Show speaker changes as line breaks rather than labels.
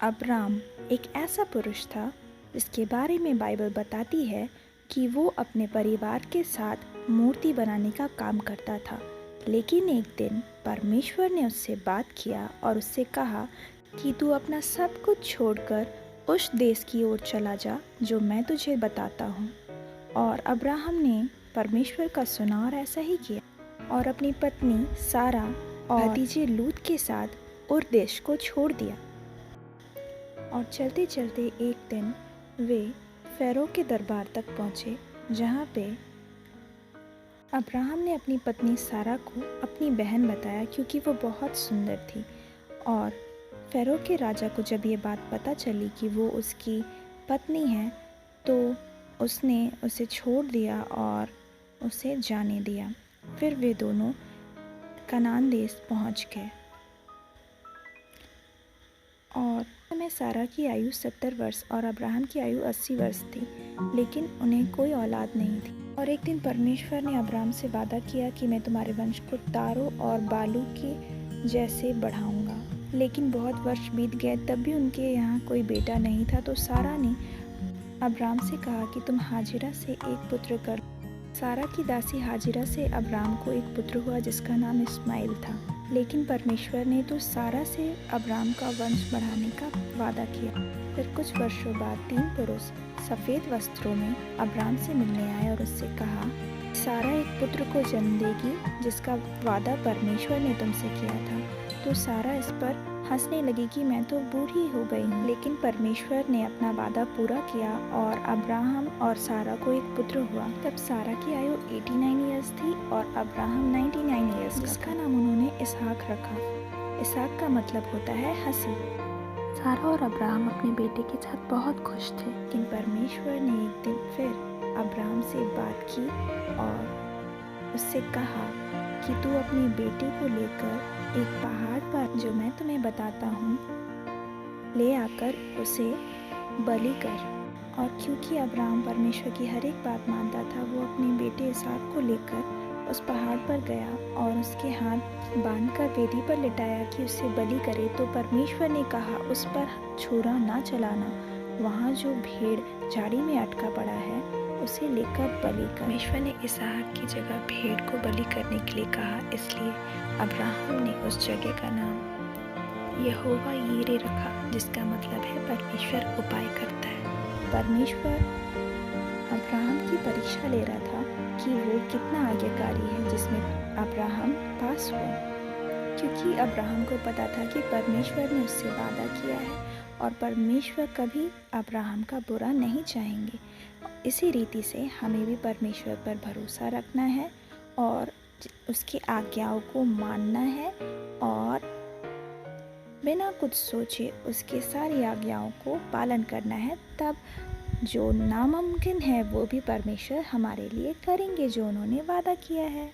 Abram एक ऐसा पुरुष था जिसके बारे में बाइबल बताती है कि वो अपने परिवार के साथ मूर्ति बनाने का काम करता था। लेकिन एक दिन परमेश्वर ने उससे बात किया और उससे कहा कि तू अपना सब कुछ छोड़कर उस देश की ओर चला जा जो मैं तुझे बताता हूँ। और अब्राहम ने परमेश्वर का सुना और ऐसा ही किया और अपनी पत्नी सारा और भतीजे लूत के साथ उस देश को छोड़ दिया। और चलते चलते एक दिन वे फ़ैरो के दरबार तक पहुँचे, जहाँ पे अब्राहम ने अपनी पत्नी सारा को अपनी बहन बताया क्योंकि वो बहुत सुंदर थी। और फ़ैरो के राजा को जब ये बात पता चली कि वो उसकी पत्नी है तो उसने उसे छोड़ दिया और उसे जाने दिया। फिर वे दोनों कनान देश पहुँच गए। और समय सारा की आयु 70 वर्ष और अब्राहम की आयु 80 वर्ष थी, लेकिन उन्हें कोई औलाद नहीं थी। और एक दिन परमेश्वर ने अब्राहम से वादा किया कि मैं तुम्हारे वंश को तारों और बालू के जैसे बढ़ाऊंगा। लेकिन बहुत वर्ष बीत गए तब भी उनके यहाँ कोई बेटा नहीं था। तो सारा ने अब्राहम से कहा कि तुम हाजिरा से एक पुत्र कर। सारा की दासी हाजिरा से अब्राहम को एक पुत्र हुआ जिसका नाम इस्माइल था। लेकिन परमेश्वर ने तो सारा से अब्राहम का वंश बढ़ाने का वादा किया। फिर कुछ वर्षों बाद 3 पुरुष सफ़ेद वस्त्रों में अब्राहम से मिलने आए और उससे कहा, सारा एक पुत्र को जन्म देगी जिसका वादा परमेश्वर ने तुमसे किया था। तो सारा इस पर हंसने लगी कि मैं तो बूढ़ी हो गई हूँ। लेकिन परमेश्वर ने अपना वादा पूरा किया और अब्राहम और सारा को एक पुत्र हुआ। तब सारा की आयु 89 ईयर्स थी और अब्राहम 99 ईयर्स, जिसका नाम उन्होंने इसहाक रखा। इसहाक का मतलब होता है हंसी। सारा और अब्राहम अपने बेटे के साथ बहुत खुश थे। लेकिन परमेश्वर ने एक दिन फिर अब्राहम से बात की और उससे कहा कि तू अपने बेटे को लेकर एक पहाड़ पर जो मैं तुम्हें बताता हूँ ले आकर उसे बलि कर। और क्योंकि अब्राहम परमेश्वर की हर एक बात मानता था, वो अपने बेटे इसहाक को लेकर उस पहाड़ पर गया और उसके हाथ बांधकर वेदी पर लिटाया कि उसे बलि करे। तो परमेश्वर ने कहा, उस पर छुरा ना चलाना, वहाँ जो भेड़ झाड़ी में अटका पड़ा है उसे लेकर बलि कर। परमेश्वर ने इसहाक की जगह भेड़ को बलि करने के लिए कहा, इसलिए अब्राहम ने उस जगह का नाम यहोवा यीरे रखा, जिसका मतलब है परमेश्वर उपाय करता है। परमेश्वर अब्राहम की परीक्षा ले रहा था कि वो कितना आज्ञाकारी है, जिसमें अब्राहम पास हुआ। क्योंकि अब्राहम को पता था कि परमेश्वर ने उससे वादा किया है और परमेश्वर कभी अब्राहम का बुरा नहीं चाहेंगे। इसी रीति से हमें भी परमेश्वर पर भरोसा रखना है और उसकी आज्ञाओं को मानना है और बिना कुछ सोचे उसके सारी आज्ञाओं को पालन करना है। तब जो नामुमकिन है वो भी परमेश्वर हमारे लिए करेंगे, जो उन्होंने वादा किया है।